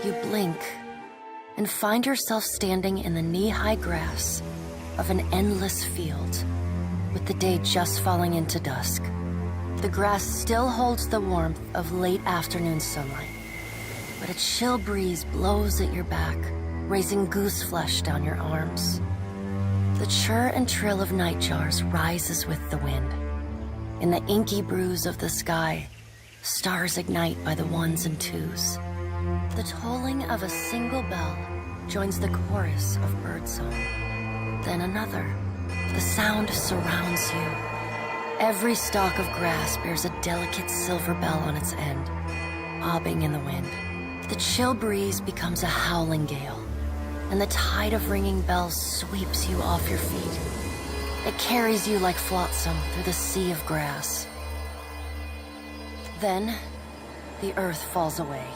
You blink and find yourself standing in the knee-high grass of an endless field, with the day just falling into dusk. The grass still holds the warmth of late afternoon sunlight, but a chill breeze blows at your back, raising goose flesh down your arms. The chirr and trill of nightjars rises with the wind. In the inky bruise of the sky, stars ignite by the ones and twos. The tolling of a single bell joins the chorus of birdsong. Then another. The sound surrounds you. Every stalk of grass bears a delicate silver bell on its end, bobbing in the wind. The chill breeze becomes a howling gale, and the tide of ringing bells sweeps you off your feet. It carries you like flotsam through the sea of grass. Then, the earth falls away.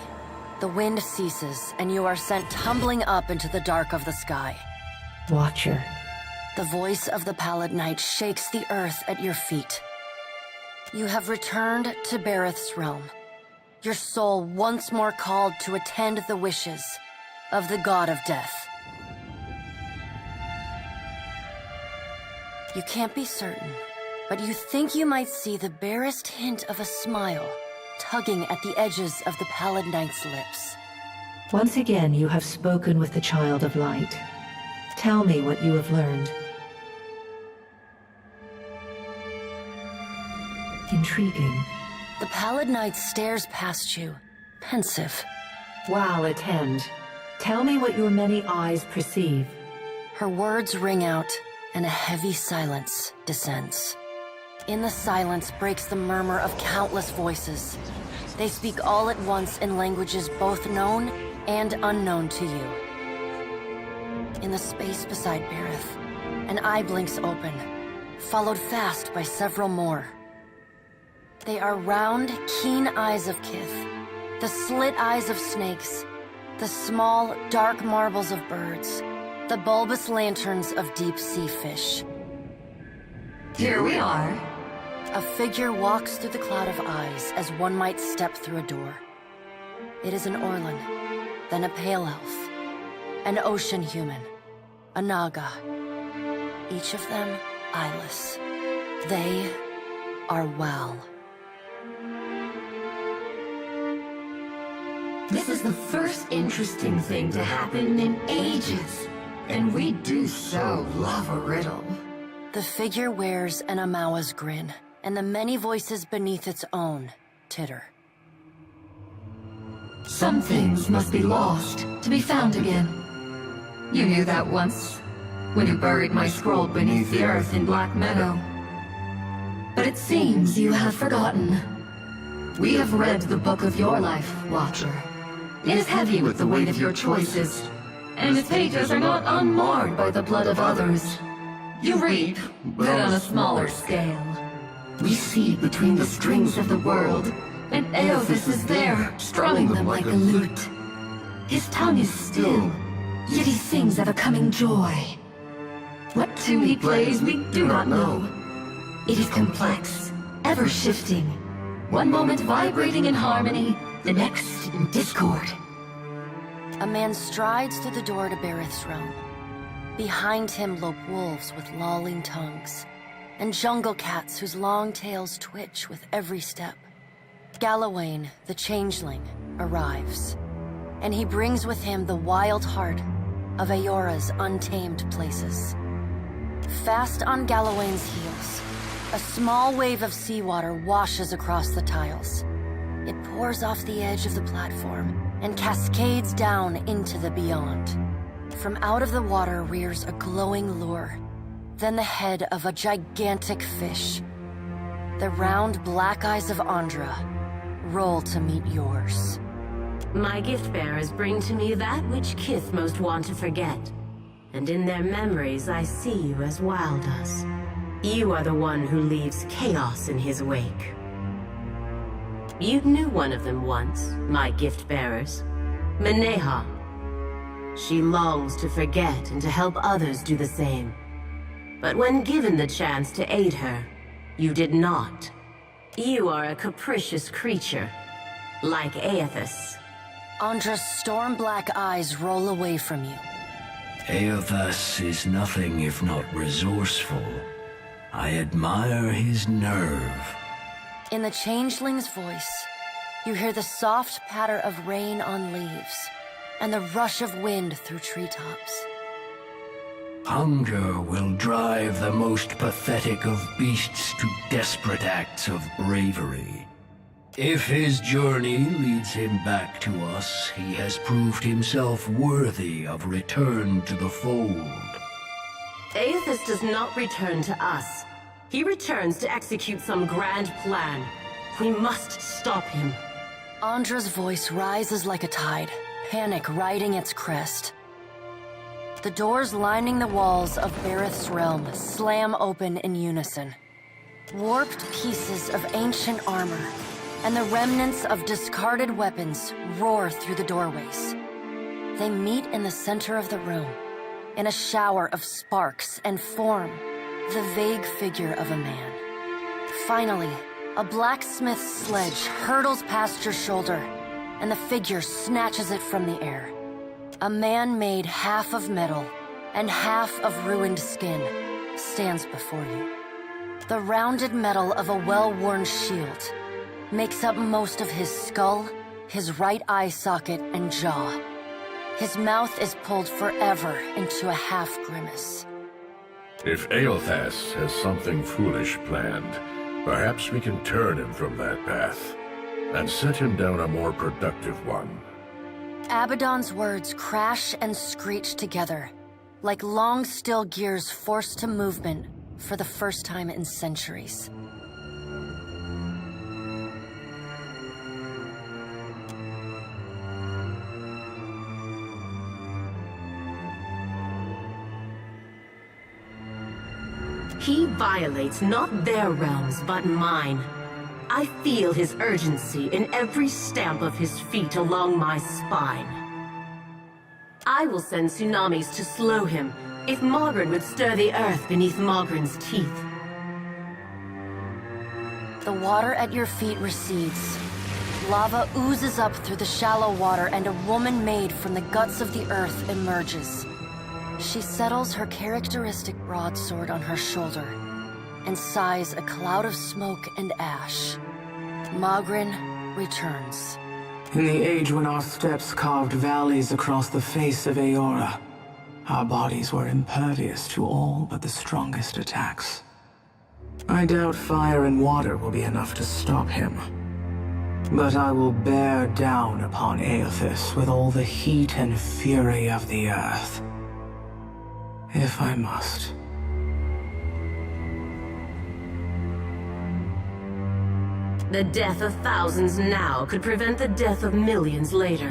The wind ceases, and you are sent tumbling up into the dark of the sky. Watcher. The voice of the Pallid Knight shakes the earth at your feet. You have returned to Bareth's realm, your soul once more called to attend the wishes of the God of Death. You can't be certain, but you think you might see the barest hint of a smile tugging at the edges of the Pallid Knight's lips. Once again, you have spoken with the Child of Light. Tell me what you have learned. Intriguing. The Pallid Knight stares past you, pensive. While attend. Tell me what your many eyes perceive. Her words ring out, and a heavy silence descends. In the silence breaks the murmur of countless voices. They speak all at once in languages both known and unknown to you. In the space beside Bareth, an eye blinks open, followed fast by several more. They are round, keen eyes of Kith, the slit eyes of snakes, the small, dark marbles of birds, the bulbous lanterns of deep-sea fish. Here we are. A figure walks through the cloud of eyes as one might step through a door. It is an Orlan, then a pale elf, an ocean human, a Naga. Each of them eyeless. They are Wal. This is the first interesting thing to happen in ages. And we do so love a riddle. The figure wears an Amawa's grin, and the many voices beneath its own titter. Some things must be lost to be found again. You knew that once, when you buried my scroll beneath the earth in Black Meadow. But it seems you have forgotten. We have read the book of your life, Watcher. It is heavy with the weight of your choices, and its pages are not unmarred by the blood of others. You read, but on a smaller scale. We see between the strings of the world, and Eothas is there, strumming them like a lute. His tongue is still, yet he sings of a coming joy. What tune he plays, we do not know. It is complex, ever-shifting. One moment vibrating in harmony, the next in discord. A man strides through the door to Bareth's realm. Behind him lope wolves with lolling tongues, and jungle cats whose long tails twitch with every step. Galawain, the changeling, arrives, and he brings with him the wild heart of Eora's untamed places. Fast on Galawain's heels, a small wave of seawater washes across the tiles. It pours off the edge of the platform and cascades down into the beyond. From out of the water rears a glowing lure, then the head of a gigantic fish. The round black eyes of Andra roll to meet yours. My gift-bearers bring to me that which Kith most want to forget, and in their memories I see you as Wal does. You are the one who leaves chaos in his wake. You knew one of them once, my gift-bearers, Maneha. She longs to forget and to help others do the same. But when given the chance to aid her, you did not. You are a capricious creature, like Eothas. Andra's storm-black eyes roll away from you. Eothas is nothing if not resourceful. I admire his nerve. In the changeling's voice, you hear the soft patter of rain on leaves and the rush of wind through treetops. Hunger will drive the most pathetic of beasts to desperate acts of bravery. If his journey leads him back to us, he has proved himself worthy of return to the fold. Eothas does not return to us. He returns to execute some grand plan. We must stop him. Andra's voice rises like a tide, panic riding its crest. The doors lining the walls of Bareth's realm slam open in unison. Warped pieces of ancient armor and the remnants of discarded weapons roar through the doorways. They meet in the center of the room, in a shower of sparks, and form the vague figure of a man. Finally, a blacksmith's sledge hurtles past your shoulder, and the figure snatches it from the air. A man made half of metal and half of ruined skin stands before you. The rounded metal of a well-worn shield makes up most of his skull, his right eye socket, and jaw. His mouth is pulled forever into a half-grimace. If Eothas has something foolish planned, perhaps we can turn him from that path and set him down a more productive one. Abaddon's words crash and screech together, like long steel gears forced to movement for the first time in centuries. He violates not their realms, but mine. I feel his urgency in every stamp of his feet along my spine. I will send tsunamis to slow him, if Mogren would stir the earth beneath Mogren's teeth. The water at your feet recedes. Lava oozes up through the shallow water, and a woman made from the guts of the earth emerges. She settles her characteristic broadsword on her shoulder and sighs a cloud of smoke and ash. Mogren returns. In the age when our steps carved valleys across the face of Eora, our bodies were impervious to all but the strongest attacks. I doubt fire and water will be enough to stop him. But I will bear down upon Eothas with all the heat and fury of the earth. If I must. The death of thousands now could prevent the death of millions later.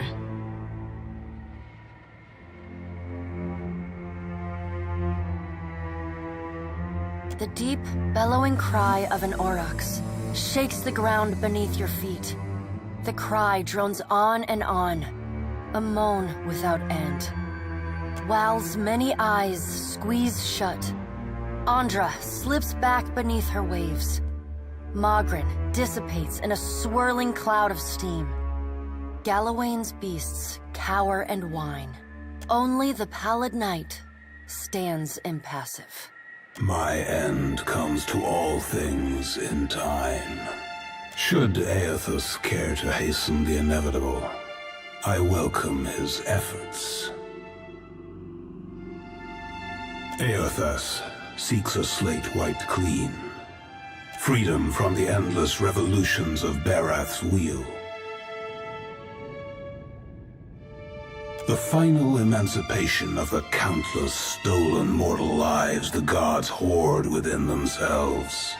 The deep, bellowing cry of an aurochs shakes the ground beneath your feet. The cry drones on and on, a moan without end. Wal's many eyes squeeze shut. Andra slips back beneath her waves. Mogren dissipates in a swirling cloud of steam. Galawain's beasts cower and whine. Only the pallid night stands impassive. My end comes to all things in time. Should Eothas care to hasten the inevitable, I welcome his efforts. Eothas seeks a slate wiped clean. Freedom from the endless revolutions of Barath's wheel. The final emancipation of the countless stolen mortal lives the gods hoard within themselves.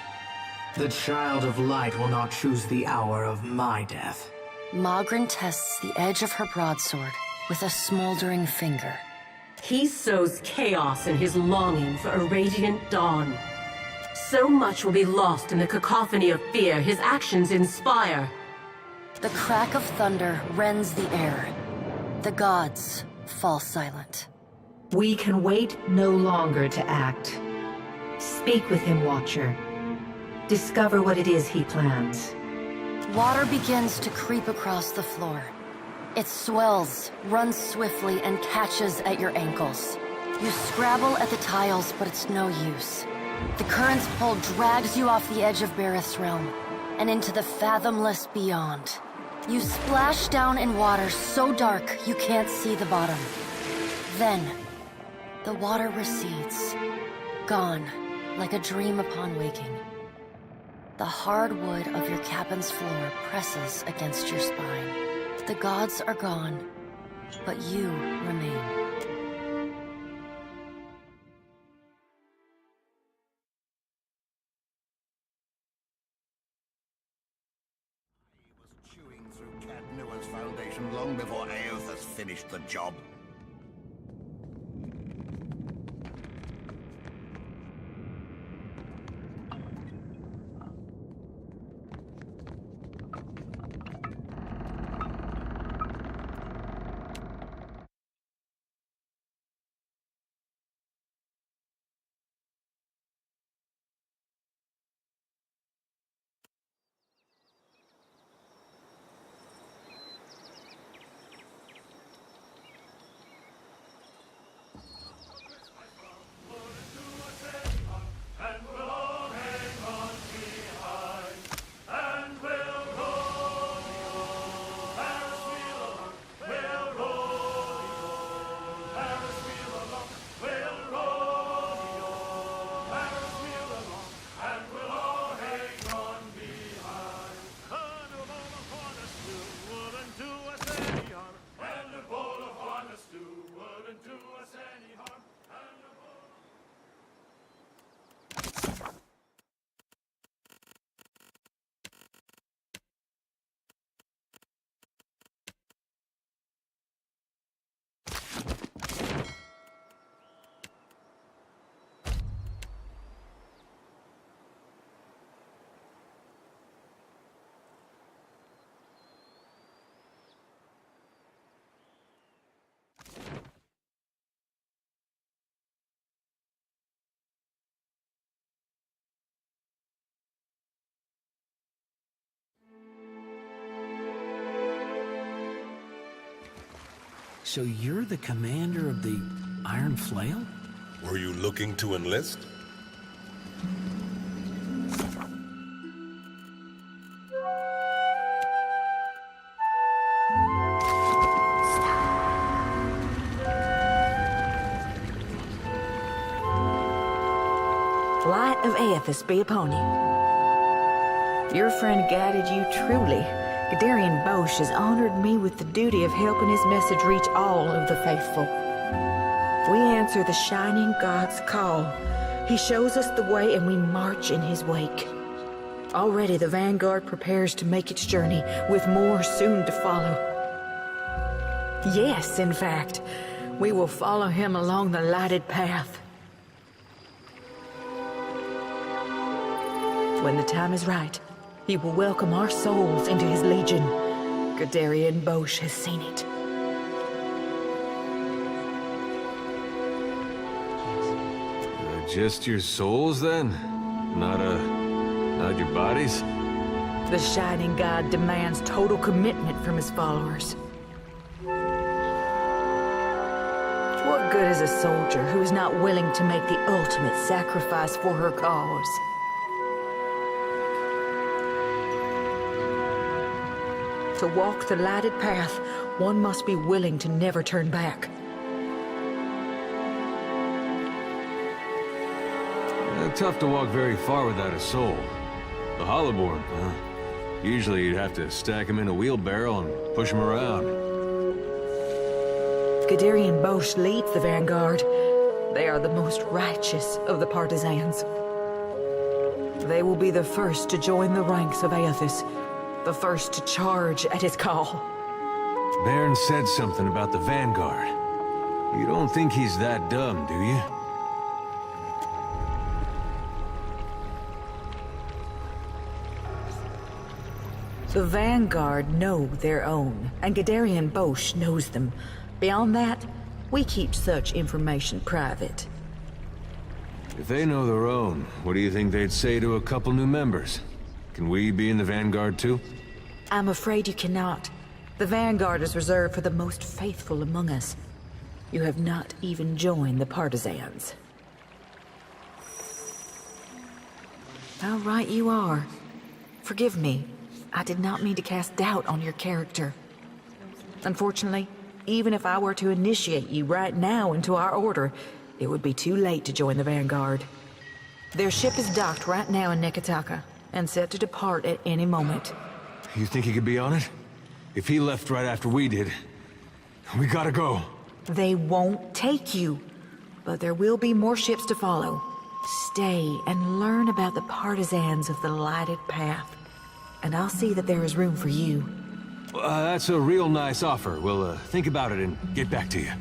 The Child of Light will not choose the hour of my death. Mogren tests the edge of her broadsword with a smoldering finger. He sows chaos in his longing for a radiant dawn. So much will be lost in the cacophony of fear his actions inspire. The crack of thunder rends the air. The gods fall silent. We can wait no longer to act. Speak with him, Watcher. Discover what it is he plans. Water begins to creep across the floor. It swells, runs swiftly, and catches at your ankles. You scrabble at the tiles, but it's no use. The current's pull drags you off the edge of Bareth's realm, and into the fathomless beyond. You splash down in water so dark you can't see the bottom. Then, the water recedes, gone, like a dream upon waking. The hard wood of your cabin's floor presses against your spine. The gods are gone, but you remain. Chewing through Cat Newer's foundation long before Eothas finished the job. So you're the commander of the Iron Flail? Were you looking to enlist? Light of Eothas be upon you. Your friend guided you truly. Gadarian Bosch has honored me with the duty of helping his message reach all of the faithful. We answer the Shining God's call. He shows us the way and we march in his wake. Already the Vanguard prepares to make its journey, with more soon to follow. Yes, in fact, we will follow him along the lighted path. When the time is right, he will welcome our souls into his legion. Gadarian Bosch has seen it. Just your souls, then? Not your bodies? The Shining God demands total commitment from his followers. What good is a soldier who is not willing to make the ultimate sacrifice for her cause? To walk the lighted path, one must be willing to never turn back. Tough to walk very far without a soul. The Hollowborn, huh? Usually you'd have to stack them in a wheelbarrow and push them around. Gadarian Bosch leads the Vanguard. They are the most righteous of the partisans. They will be the first to join the ranks of Eothas, the first to charge at his call. Baron said something about the Vanguard. You don't think he's that dumb, do you? The Vanguard know their own, and Gadarian Bosch knows them. Beyond that, we keep such information private. If they know their own, what do you think they'd say to a couple new members? Can we be in the Vanguard too? I'm afraid you cannot. The Vanguard is reserved for the most faithful among us. You have not even joined the partisans. How right you are. Forgive me. I did not mean to cast doubt on your character. Unfortunately, even if I were to initiate you right now into our order, it would be too late to join the Vanguard. Their ship is docked right now in Neketaka, and set to depart at any moment. You think he could be on it? If he left right after we did, we gotta go. They won't take you, but there will be more ships to follow. Stay and learn about the partisans of the Lighted Path, and I'll see that there is room for you. That's a real nice offer. We'll think about it and get back to you.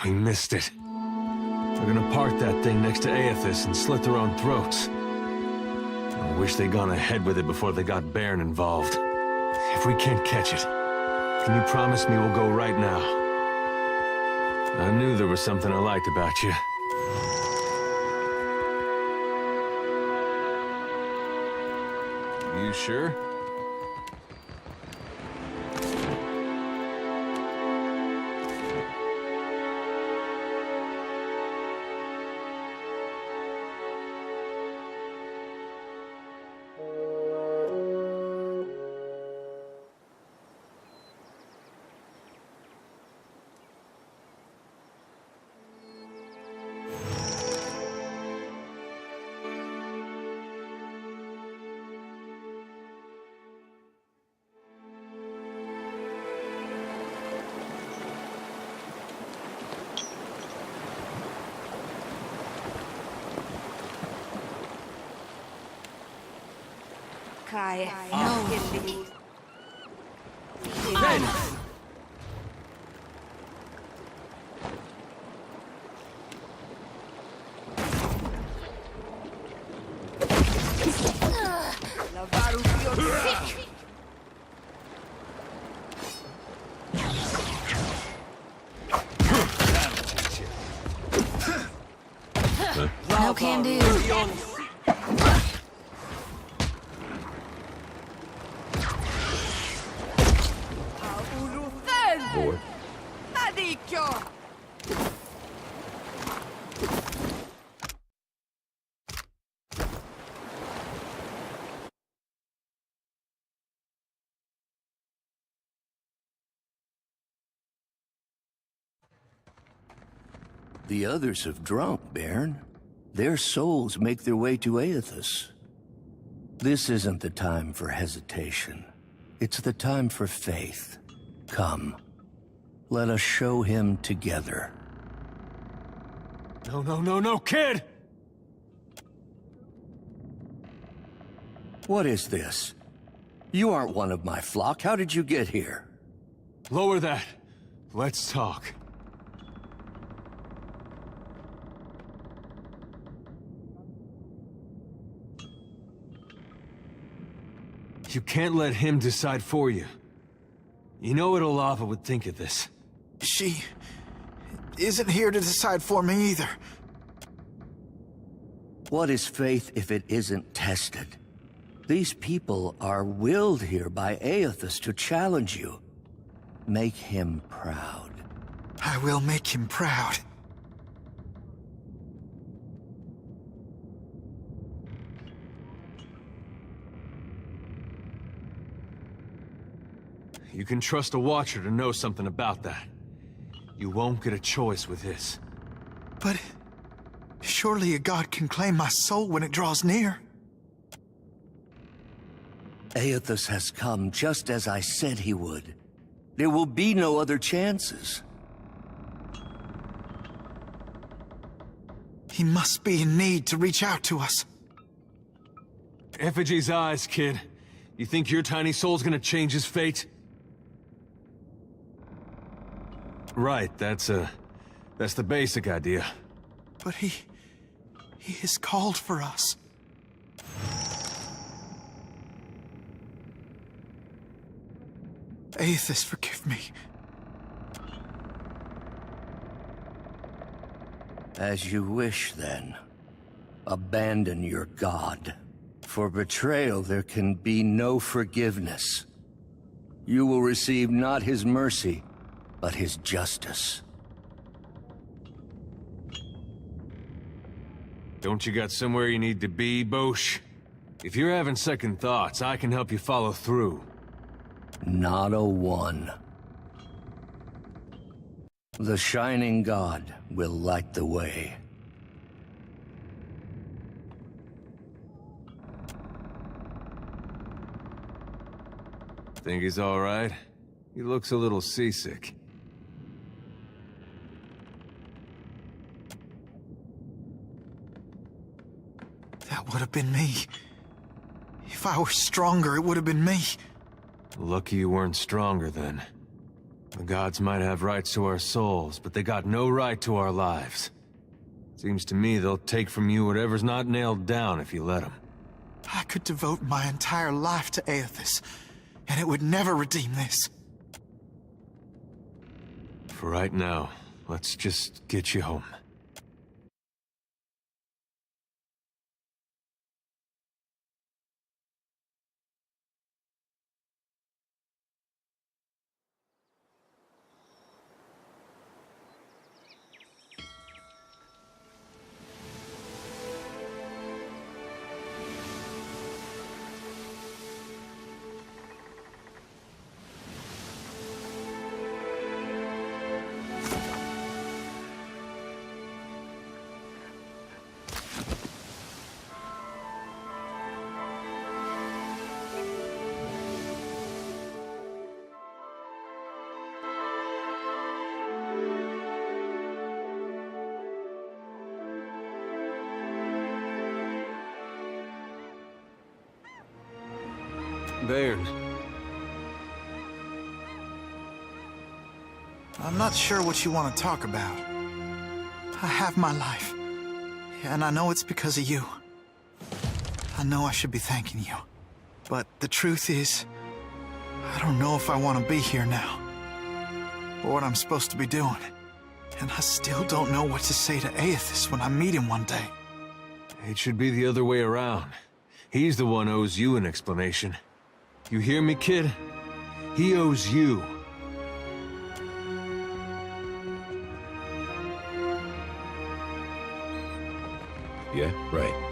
We missed it. They're gonna park that thing next to Aethys and slit their own throats. wish they'd gone ahead with it before they got Baron involved. If we can't catch it, can you promise me we'll go right now? I knew there was something I liked about you. You sure? No can do. Boy. The others have drunk, Baron. Their souls make their way to Aethys. This isn't the time for hesitation. It's the time for faith. Come. Let us show him together. No, kid! What is this? You aren't one of my flock. How did you get here? Lower that. Let's talk. You can't let him decide for you. You know what Olava would think of this. She isn't here to decide for me either. What is faith if it isn't tested? These people are willed here by Aethys to challenge you. Make him proud. I will make him proud. You can trust a Watcher to know something about that. You won't get a choice with this. But surely a god can claim my soul when it draws near. Aethys has come just as I said he would. There will be no other chances. He must be in need to reach out to us. Effigy's eyes, kid. You think your tiny soul's gonna change his fate? Right, that's the basic idea. But he has called for us. Aethys, forgive me. As you wish, then. Abandon your god. For betrayal there can be no forgiveness. You will receive not his mercy, but his justice. Don't you got somewhere you need to be, Bosch? If you're having second thoughts, I can help you follow through. Not a one. The Shining God will light the way. Think he's all right? He looks a little seasick. That would have been me. If I were stronger, it would have been me. Lucky you weren't stronger then. The gods might have rights to our souls, but they got no right to our lives. Seems to me they'll take from you whatever's not nailed down if you let them. I could devote my entire life to Aethys, and it would never redeem this. For right now, let's just get you home. Bairn. I'm not sure what you want to talk about. I have my life, and I know it's because of you. I know I should be thanking you, but the truth is, I don't know if I want to be here now, or what I'm supposed to be doing. And I still don't know what to say to Aethys when I meet him one day. It should be the other way around. He's the one who owes you an explanation. You hear me, kid? He owes you. Yeah, right.